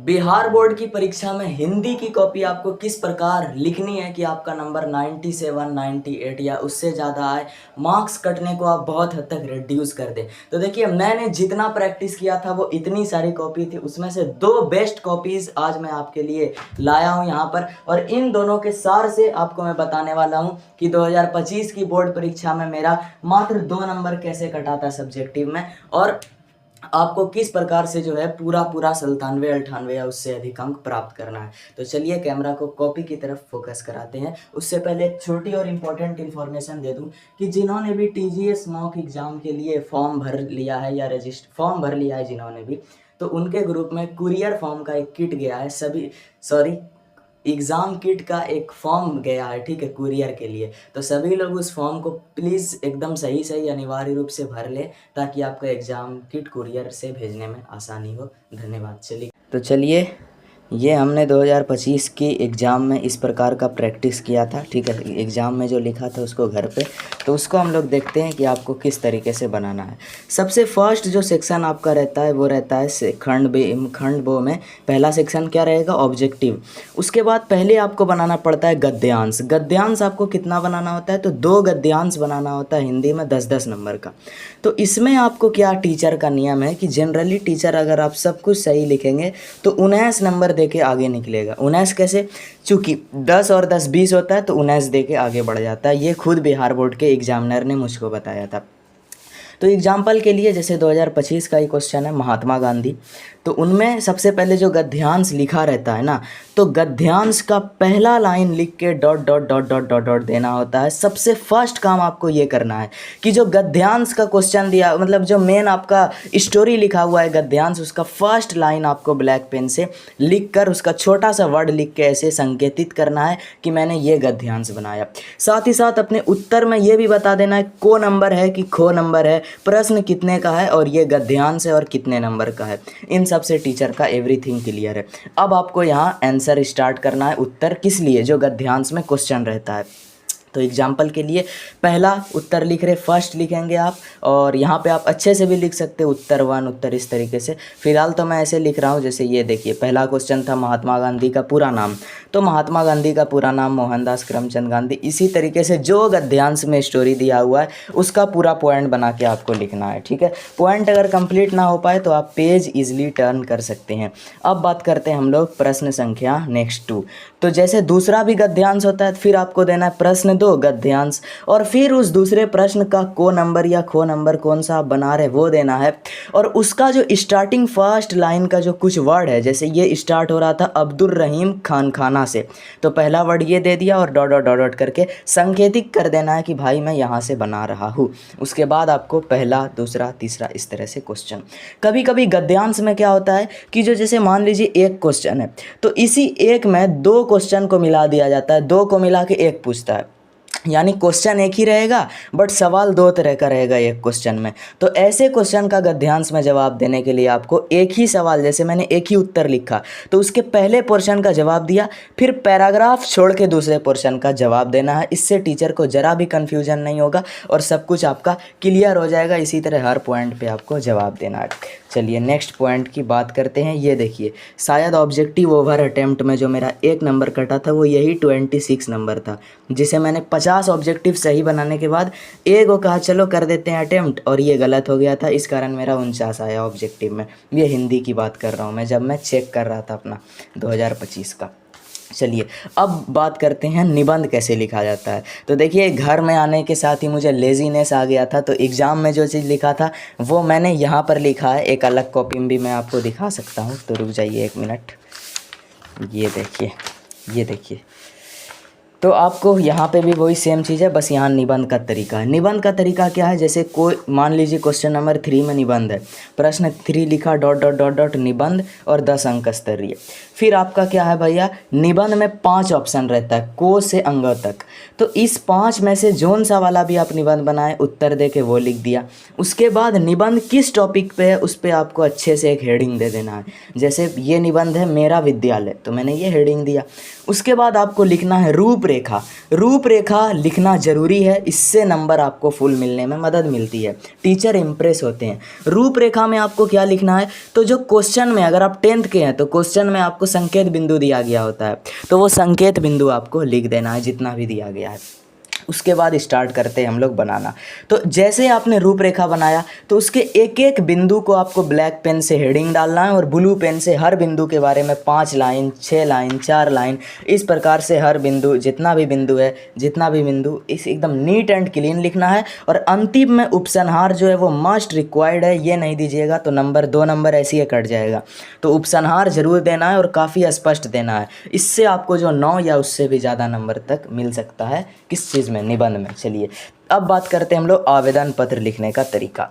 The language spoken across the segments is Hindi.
बिहार बोर्ड की परीक्षा में हिंदी की कॉपी आपको किस प्रकार लिखनी है कि आपका नंबर 97, 98 या उससे ज़्यादा आए, मार्क्स कटने को आप बहुत हद तक रिड्यूस कर दें। तो देखिए, मैंने जितना प्रैक्टिस किया था वो इतनी सारी कॉपी थी, उसमें से 2 बेस्ट कॉपीज़ आज मैं आपके लिए लाया हूँ यहाँ पर, और इन दोनों के सार से आपको मैं बताने वाला हूँ कि 2025 की बोर्ड परीक्षा में मेरा मात्र 2 नंबर कैसे कटा था सब्जेक्टिव में, और आपको किस प्रकार से जो है पूरा 97, 98 या उससे अधिक अंक प्राप्त करना है। तो चलिए कैमरा को कॉपी की तरफ फोकस कराते हैं। उससे पहले एक छोटी और इम्पोर्टेंट इन्फॉर्मेशन दे दूं कि जिन्होंने भी टीजीएस मॉक एग्ज़ाम के लिए फॉर्म भर लिया है या फॉर्म भर लिया है जिन्होंने भी, तो उनके ग्रुप में कुरियर फॉर्म का एक किट गया है, एग्ज़ाम किट का एक फॉर्म गया है, ठीक है, कुरियर के लिए। तो सभी लोग उस फॉर्म को प्लीज़ एकदम सही सही अनिवार्य रूप से भर ले, ताकि आपका एग्ज़ाम किट कुरियर से भेजने में आसानी हो। धन्यवाद। चलिए ये हमने 2025 की एग्ज़ाम में इस प्रकार का प्रैक्टिस किया था, ठीक है, एग्ज़ाम में जो लिखा था उसको घर पे, तो उसको हम लोग देखते हैं कि आपको किस तरीके से बनाना है। सबसे फर्स्ट जो सेक्शन आपका रहता है वो रहता है खंड बो में पहला सेक्शन क्या रहेगा, ऑब्जेक्टिव। उसके बाद पहले आपको बनाना पड़ता है गद्यांश। गद्यांश आपको कितना बनाना होता है, तो 2 गद्यांश बनाना होता है हिंदी में 10-10 नंबर का। तो इसमें आपको क्या टीचर का नियम है कि जनरली टीचर अगर आप सब कुछ सही लिखेंगे तो 19 नंबर दे के आगे निकलेगा। 19 कैसे, चूँकि 10 और 10 20 होता है, तो 19 दे के आगे बढ़ जाता है। ये खुद बिहार बोर्ड के एग्जामिनर ने मुझको बताया था। तो एग्जाम्पल के लिए जैसे 2025 का ही क्वेश्चन है महात्मा गांधी, तो उनमें सबसे पहले जो गद्यांश लिखा रहता है ना, तो गद्यांश का पहला लाइन लिख के dot dot dot dot dot dot देना होता है। सबसे फर्स्ट काम आपको ये करना है कि जो गद्यांश का क्वेश्चन दिया, मतलब जो मेन आपका स्टोरी लिखा हुआ है गद्यांश, उसका फर्स्ट लाइन आपको ब्लैक पेन से लिख कर उसका छोटा सा वर्ड लिख के ऐसे संकेतित करना है कि मैंने ये गद्यांश बनाया। साथ ही साथ अपने उत्तर में ये भी बता देना है को नंबर है कि खो नंबर है, प्रश्न कितने का है और ये गद्यांश है और कितने नंबर का है। इन सब से टीचर का एवरीथिंग क्लियर है। अब आपको यहाँ आंसर स्टार्ट करना है, उत्तर किस लिए, जो गद्यांश में क्वेश्चन रहता है। तो एग्जाम्पल के लिए पहला उत्तर लिख रहे, फर्स्ट लिखेंगे आप, और यहाँ पे आप अच्छे से भी लिख सकते हैं उत्तर 1, उत्तर इस तरीके से। फिलहाल तो मैं ऐसे लिख रहा हूँ, जैसे ये देखिए पहला क्वेश्चन था महात्मा गांधी का पूरा नाम, तो महात्मा गांधी का पूरा नाम मोहनदास करमचंद गांधी। इसी तरीके से जो गद्यांश में स्टोरी दिया हुआ है उसका पूरा पॉइंट बना के आपको लिखना है, ठीक है। पॉइंट अगर कंप्लीट ना हो पाए तो आप पेज ईजिली टर्न कर सकते हैं। अब बात करते हैं हम लोग प्रश्न संख्या नेक्स्ट 2। तो जैसे दूसरा भी गद्यांश होता है, फिर आपको देना है प्रश्न 2 गद्यांश, और फिर उस दूसरे प्रश्न का को नंबर या खो नंबर कौन सा आप बना रहे वो देना है। और उसका जो स्टार्टिंग फर्स्ट लाइन का जो कुछ वर्ड है, जैसे ये स्टार्ट हो रहा था अब्दुल रहीम खान खाना से, तो पहला वर्ड ये दे दिया और डॉट डॉट डॉट डॉट करके संकेतित कर देना है कि भाई मैं यहाँ से बना रहा हूँ। उसके बाद आपको पहला, दूसरा, तीसरा इस तरह से क्वेश्चन। कभी कभी गद्यांश में क्या होता है कि जो जैसे मान लीजिए एक क्वेश्चन है, तो इसी एक में 2 क्वेश्चन को मिला दिया जाता है, 2 को मिला के 1 पूछता है, यानी क्वेश्चन एक ही रहेगा बट सवाल 2 तरह का रहेगा एक क्वेश्चन में। तो ऐसे क्वेश्चन का गद्यांश में जवाब देने के लिए आपको एक ही सवाल, जैसे मैंने एक ही उत्तर लिखा तो उसके पहले पोर्शन का जवाब दिया, फिर पैराग्राफ छोड़ के दूसरे पोर्शन का जवाब देना है। इससे टीचर को ज़रा भी कन्फ्यूजन नहीं होगा और सब कुछ आपका क्लियर हो जाएगा। इसी तरह हर पॉइंट पर आपको जवाब देना है। चलिए नेक्स्ट पॉइंट की बात करते हैं। ये देखिए, शायद ऑब्जेक्टिव ओवर अटेम्प्ट में जो मेरा 1 नंबर कटा था वो यही 26 नंबर था, जिसे मैंने 50 ऑब्जेक्टिव सही बनाने के बाद एक को कहा चलो कर देते हैं अटेम्प्ट, और ये गलत हो गया था। इस कारण मेरा 49 आया ऑब्जेक्टिव में। ये हिंदी की बात कर रहा हूँ मैं, जब मैं चेक कर रहा था अपना 2025 का। चलिए अब बात करते हैं निबंध कैसे लिखा जाता है। तो देखिए, घर में आने के साथ ही मुझे लेज़ीनेस आ गया था, तो एग्ज़ाम में जो चीज़ लिखा था वो मैंने यहाँ पर लिखा है। एक अलग कॉपी में भी मैं आपको दिखा सकता हूँ, तो रुक जाइए 1 मिनट। ये देखिए, तो आपको यहाँ पे भी वही सेम चीज़ है, बस यहाँ निबंध का तरीका है। निबंध का तरीका क्या है, जैसे कोई मान लीजिए क्वेश्चन नंबर 3 में निबंध है, प्रश्न 3 लिखा डॉट डॉट डॉट डॉट निबंध और 10 अंक स्तरीय। फिर आपका क्या है भैया, निबंध में 5 ऑप्शन रहता है को से अंग तक, तो इस 5 में से जोन सा वाला भी आप निबंध बनाए, उत्तर दे के वो लिख दिया। उसके बाद निबंध किस टॉपिक पे है उस पर आपको अच्छे से एक हेडिंग दे देना है। जैसे ये निबंध है मेरा विद्यालय, तो मैंने ये हेडिंग दिया। उसके बाद आपको लिखना है रूप रूपरेखा। रूपरेखा लिखना ज़रूरी है, इससे नंबर आपको फुल मिलने में मदद मिलती है, टीचर इम्प्रेस होते हैं। रूपरेखा में आपको क्या लिखना है, तो जो क्वेश्चन में, अगर आप 10th के हैं तो क्वेश्चन में आपको संकेत बिंदु दिया गया होता है, तो वो संकेत बिंदु आपको लिख देना है जितना भी दिया गया है। उसके बाद स्टार्ट करते हैं हम लोग बनाना। तो जैसे आपने रूपरेखा बनाया तो उसके एक एक बिंदु को आपको ब्लैक पेन से हेडिंग डालना है और ब्लू पेन से हर बिंदु के बारे में 5 लाइन, 6 लाइन, 4 लाइन, इस प्रकार से हर बिंदु, जितना भी बिंदु है, जितना भी बिंदु, इस एकदम नीट एंड क्लीन लिखना है। और अंतिम में उपसंहार जो है वो मस्ट रिक्वायर्ड है, ये नहीं दीजिएगा तो नंबर 2 नंबर ऐसे ही कट जाएगा। तो उपसंहार जरूर देना है और काफ़ी स्पष्ट देना है, इससे आपको जो 9 या उससे भी ज़्यादा नंबर तक मिल सकता है। किस चीज़ में? निबंध में। चलिए अब बात करते हैं हम लोग आवेदन पत्र लिखने का तरीका।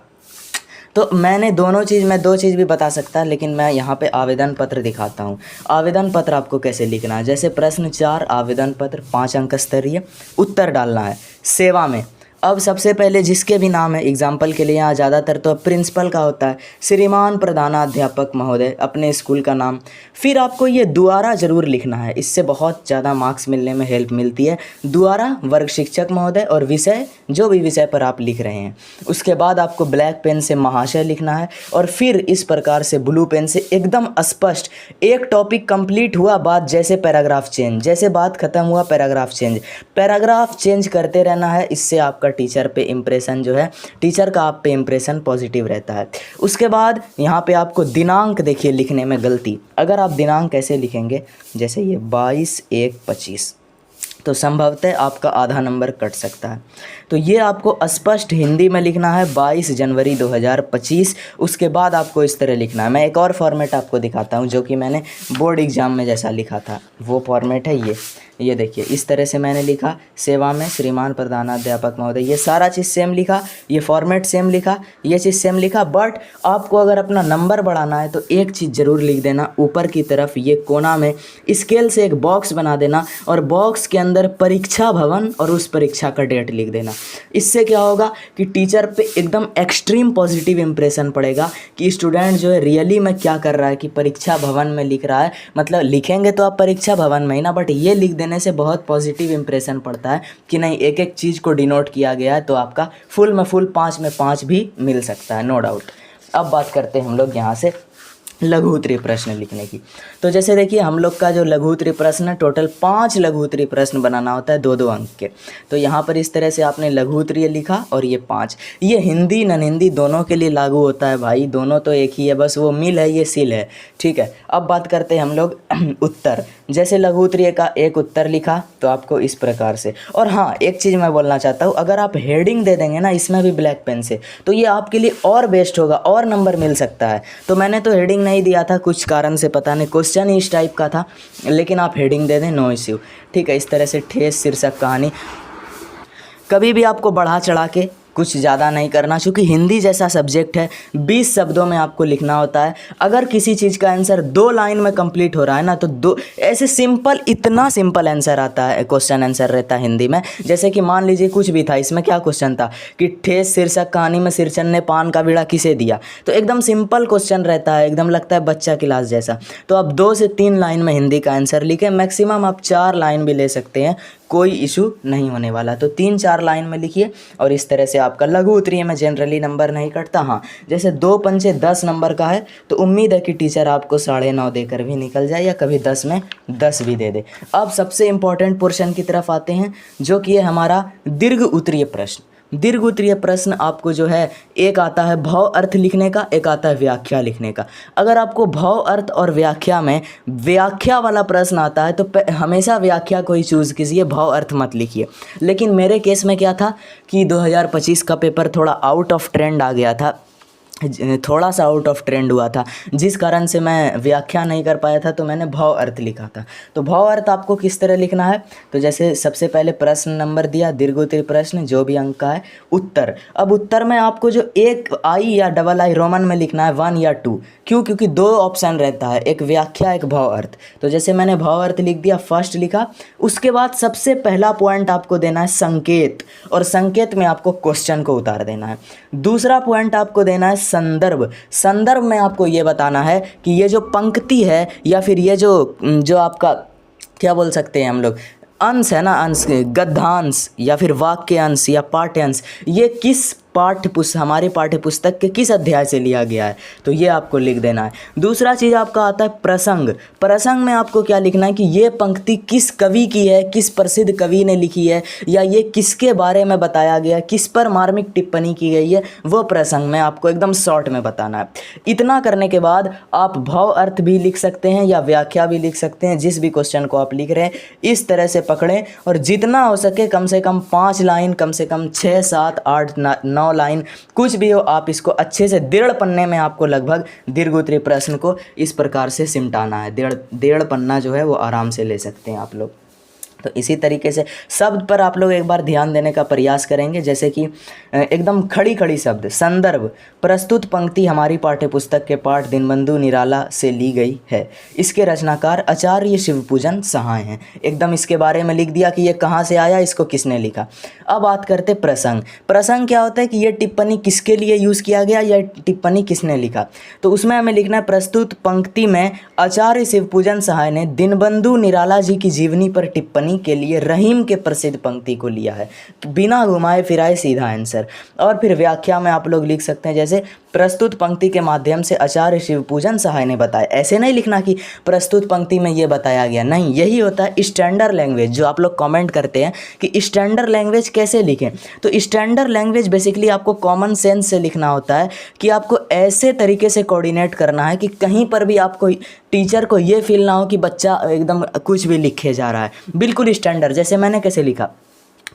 तो मैं दो चीज़ भी बता सकता, लेकिन मैं यहाँ पे आवेदन पत्र दिखाता हूँ। आवेदन पत्र आपको कैसे लिखना है, जैसे प्रश्न 4 आवेदन पत्र 5 अंक स्तरीय, उत्तर डालना है सेवा में। अब सबसे पहले जिसके भी नाम है, एग्जाम्पल के लिए यहाँ ज़्यादातर तो प्रिंसिपल का होता है, श्रीमान प्रधानाध्यापक महोदय, अपने स्कूल का नाम। फिर आपको ये द्वारा ज़रूर लिखना है, इससे बहुत ज़्यादा मार्क्स मिलने में हेल्प मिलती है। द्वारा वर्ग शिक्षक महोदय और विषय, जो भी विषय पर आप लिख रहे हैं। उसके बाद आपको ब्लैक पेन से महाशय लिखना है और फिर इस प्रकार से ब्लू पेन से एकदम स्पष्ट, एक टॉपिक कंप्लीट हुआ, बात जैसे पैराग्राफ चेंज, जैसे बात खत्म हुआ पैराग्राफ चेंज करते रहना है। इससे आपका टीचर पे इम्प्रेशन जो है, टीचर का आप पे इम्प्रेशन पॉजिटिव रहता है। उसके बाद यहाँ पे आपको दिनांक, देखिए लिखने में गलती, अगर आप दिनांक कैसे लिखेंगे, जैसे ये 22/1/25, तो संभवतः आपका आधा नंबर कट सकता है। तो ये आपको स्पष्ट हिंदी में लिखना है, 22 जनवरी 2025। उसके बाद आपको इस तरह लिखना है। मैं एक और फॉर्मेट आपको दिखाता हूँ जो कि मैंने बोर्ड एग्जाम में जैसा लिखा था, वो फॉर्मेट है ये देखिए, इस तरह से मैंने लिखा, सेवा में श्रीमान प्रधानाध्यापक महोदय, ये सारा चीज़ सेम लिखा, ये फॉर्मेट सेम लिखा, ये चीज़ सेम लिखा। बट आपको अगर अपना नंबर बढ़ाना है तो एक चीज़ ज़रूर लिख देना, ऊपर की तरफ ये कोना में स्केल से एक बॉक्स बना देना और बॉक्स के अंदर परीक्षा भवन और उस परीक्षा का डेट लिख देना। इससे क्या होगा कि टीचर पे एकदम एक्सट्रीम पॉजिटिव इंप्रेशन पड़ेगा कि स्टूडेंट जो है रियली में क्या कर रहा है, कि परीक्षा भवन में लिख रहा है। मतलब लिखेंगे तो आप परीक्षा भवन में ही ना, बट ये लिख देने से बहुत पॉजिटिव इंप्रेशन पड़ता है कि नहीं, एक एक चीज़ को डिनोट किया गया है, तो आपका फुल में फुल 5 में 5 भी मिल सकता है, नो डाउट। अब बात करते हैं हम लोग यहाँ से लघु उत्तरीय प्रश्न लिखने की। तो जैसे देखिए हम लोग का जो लघु उत्तरीय प्रश्न है, टोटल 5 लघु उत्तरीय प्रश्न बनाना होता है 2-2 अंक के। तो यहाँ पर इस तरह से आपने लघु उत्तरीय लिखा और ये 5, ये हिंदी नन हिंदी दोनों के लिए लागू होता है भाई, दोनों तो एक ही है, बस वो मिल है, ये सिल है, ठीक है। अब बात करते हैं हम लोग उत्तर। जैसे लघु उत्तरीय का एक उत्तर लिखा तो आपको इस प्रकार से। और हाँ, एक चीज़ मैं बोलना चाहता हूँ, अगर आप हेडिंग दे देंगे ना इसमें भी ब्लैक पेन से, तो ये आपके लिए और बेस्ट होगा, और नंबर मिल सकता है। तो मैंने तो हेडिंग नहीं दिया था, कुछ कारण से, पता नहीं, क्वेश्चन ही इस टाइप का था, लेकिन आप हेडिंग दे दें, नो इश्यू, ठीक है। इस तरह से ठेस शीर्षक कहानी, कभी भी आपको बढ़ा चढ़ा के कुछ ज़्यादा नहीं करना, क्योंकि हिंदी जैसा सब्जेक्ट है, 20 शब्दों में आपको लिखना होता है। अगर किसी चीज़ का आंसर 2 लाइन में कंप्लीट हो रहा है ना, तो 2 ऐसे सिंपल, इतना सिंपल आंसर आता है, क्वेश्चन आंसर रहता है हिंदी में। जैसे कि मान लीजिए कुछ भी था, इसमें क्या क्वेश्चन था कि ठेस शीर्षक कहानी में सिरचन ने पान का बीड़ा किसे दिया, तो एकदम सिंपल क्वेश्चन रहता है, एकदम लगता है बच्चा क्लास जैसा। तो आप 2 से 3 लाइन में हिंदी का आंसर लिखें, मैक्सिमम आप 4 लाइन भी ले सकते हैं, कोई इशू नहीं होने वाला। तो 3-4 लाइन में लिखिए और इस तरह से आपका लघु उत्तरीय में जनरली नंबर नहीं कटता। हाँ, जैसे 2 पंचे 10 नंबर का है, तो उम्मीद है कि टीचर आपको 9.5 देकर भी निकल जाए, या कभी 10 में 10 भी दे दे। अब सबसे इम्पोर्टेंट पोर्शन की तरफ आते हैं, जो कि है हमारा दीर्घ उत्तरीय प्रश्न। दीर्घ उत्तरीय प्रश्न आपको जो है, एक आता है भाव अर्थ लिखने का, एक आता है व्याख्या लिखने का। अगर आपको भाव अर्थ और व्याख्या में व्याख्या वाला प्रश्न आता है तो हमेशा व्याख्या को ही चूज़ कीजिए, भाव अर्थ मत लिखिए। लेकिन मेरे केस में क्या था कि 2025 का पेपर थोड़ा आउट ऑफ ट्रेंड आ गया था, थोड़ा सा आउट ऑफ ट्रेंड हुआ था, जिस कारण से मैं व्याख्या नहीं कर पाया था, तो मैंने भाव अर्थ लिखा था। तो भाव अर्थ आपको किस तरह लिखना है, तो जैसे सबसे पहले प्रश्न नंबर दिया, दीर्घ उत्तरीय प्रश्न, जो भी अंक का है, उत्तर। अब उत्तर में आपको जो एक आई या डबल आई रोमन में लिखना है, 1 या 2। क्यों? क्योंकि 2 ऑप्शन रहता है, एक व्याख्या, एक भाव अर्थ। तो जैसे मैंने भाव अर्थ लिख दिया, फर्स्ट लिखा। उसके बाद सबसे पहला पॉइंट आपको देना है संकेत, और संकेत में आपको क्वेश्चन को उतार देना है। दूसरा पॉइंट आपको देना है संदर्भ। संदर्भ में आपको ये बताना है कि ये जो पंक्ति है, या फिर ये जो आपका क्या बोल सकते हैं हम लोग, अंश है ना, अंश, गद्यांश या फिर वाक्य अंश या पाठ्यांश, ये किस हमारे पाठ्य पुस्तक के किस अध्याय से लिया गया है, तो ये आपको लिख देना है। दूसरा चीज़ आपका आता है प्रसंग। प्रसंग में आपको क्या लिखना है कि ये पंक्ति किस कवि की है, किस प्रसिद्ध कवि ने लिखी है, या ये किसके बारे में बताया गया, किस पर मार्मिक टिप्पणी की गई है, वो प्रसंग में आपको एकदम शॉर्ट में बताना है। इतना करने के बाद आप भाव अर्थ भी लिख सकते हैं या व्याख्या भी लिख सकते हैं, जिस भी क्वेश्चन को आप लिख रहे हैं इस तरह से पकड़ें, और जितना हो सके कम से कम 5 लाइन, कम से कम 6, 7, 8, 9 लाइन, कुछ भी हो, आप इसको अच्छे से दृढ़ पन्ने में आपको लगभग दीर्घ उत्तरीय प्रश्न को इस प्रकार से सिमटाना है। डेढ़ पन्ना जो है वो आराम से ले सकते हैं आप लोग। तो इसी तरीके से शब्द पर आप लोग एक बार ध्यान देने का प्रयास करेंगे, जैसे कि एकदम खड़ी खड़ी शब्द। संदर्भ, प्रस्तुत पंक्ति हमारी पाठ्यपुस्तक के पाठ दीनबंधु निराला से ली गई है। इसके रचनाकार आचार्य शिवपूजन सहाय हैं। एकदम इसके बारे में लिख दिया कि ये कहाँ से आया, इसको किसने लिखा। अब बात करते प्रसंग। प्रसंग क्या होता है कि ये टिप्पणी किसके लिए यूज़ किया गया, या टिप्पणी किसने लिखा, तो उसमें हमें लिखना है प्रस्तुत पंक्ति में आचार्य शिवपूजन सहाय ने दीनबंधु निराला जी की जीवनी पर टिप्पणी के लिए रहीम के प्रसिद्ध पंक्ति को लिया है। बिना घुमाए फिराए सीधा आंसर। और फिर व्याख्या में आप लोग लिख सकते हैं, जैसे प्रस्तुत पंक्ति के माध्यम से आचार्य शिवपूजन सहाय ने बताया। ऐसे नहीं लिखना कि प्रस्तुत पंक्ति में ये बताया गया, नहीं, यही होता है स्टैंडर्ड लैंग्वेज। जो आप लोग कमेंट करते हैं कि स्टैंडर्ड लैंग्वेज कैसे लिखें, तो स्टैंडर्ड लैंग्वेज बेसिकली आपको कॉमन सेंस से लिखना होता है कि आपको ऐसे तरीके से कोऑर्डिनेट करना है कि कहीं पर भी आपको टीचर को ये फील ना हो कि बच्चा एकदम कुछ भी लिखे जा रहा है। बिल्कुल स्टैंडर्ड, जैसे मैंने कैसे लिखा,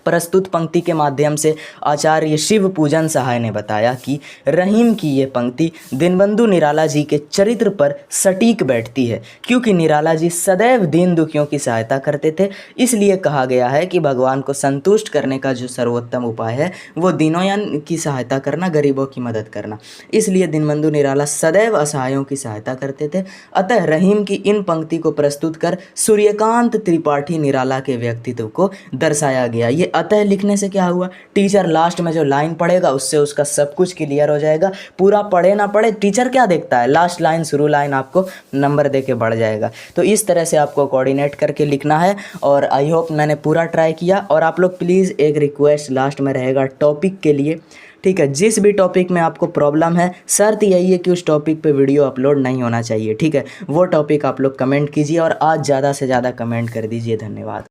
प्रस्तुत पंक्ति के माध्यम से आचार्य शिवपूजन सहाय ने बताया कि रहीम की ये पंक्ति दीनबंधु निराला जी के चरित्र पर सटीक बैठती है, क्योंकि निराला जी सदैव दीन दुखियों की सहायता करते थे। इसलिए कहा गया है कि भगवान को संतुष्ट करने का जो सर्वोत्तम उपाय है वो दीनों की सहायता करना, गरीबों की मदद करना। इसलिए दीनबंधु निराला सदैव असहायों की सहायता करते थे। अतः रहीम की इन पंक्ति को प्रस्तुत कर सूर्यकांत त्रिपाठी निराला के व्यक्तित्व को दर्शाया गया। ये अतः लिखने से क्या हुआ, टीचर लास्ट में जो लाइन पढ़ेगा उससे उसका सब कुछ क्लियर हो जाएगा। पूरा पढ़े ना पढ़े, टीचर क्या देखता है, लास्ट लाइन शुरू लाइन आपको नंबर दे के बढ़ जाएगा। तो इस तरह से आपको कोऑर्डिनेट करके लिखना है, और आई होप मैंने पूरा ट्राई किया। और आप लोग प्लीज़ एक रिक्वेस्ट लास्ट में रहेगा टॉपिक के लिए, ठीक है, जिस भी टॉपिक में आपको प्रॉब्लम है, शर्त यही है कि उस टॉपिक पे वीडियो अपलोड नहीं होना चाहिए, ठीक है। वो टॉपिक आप लोग कमेंट कीजिए, और आज ज़्यादा से ज़्यादा कमेंट कर दीजिए। धन्यवाद।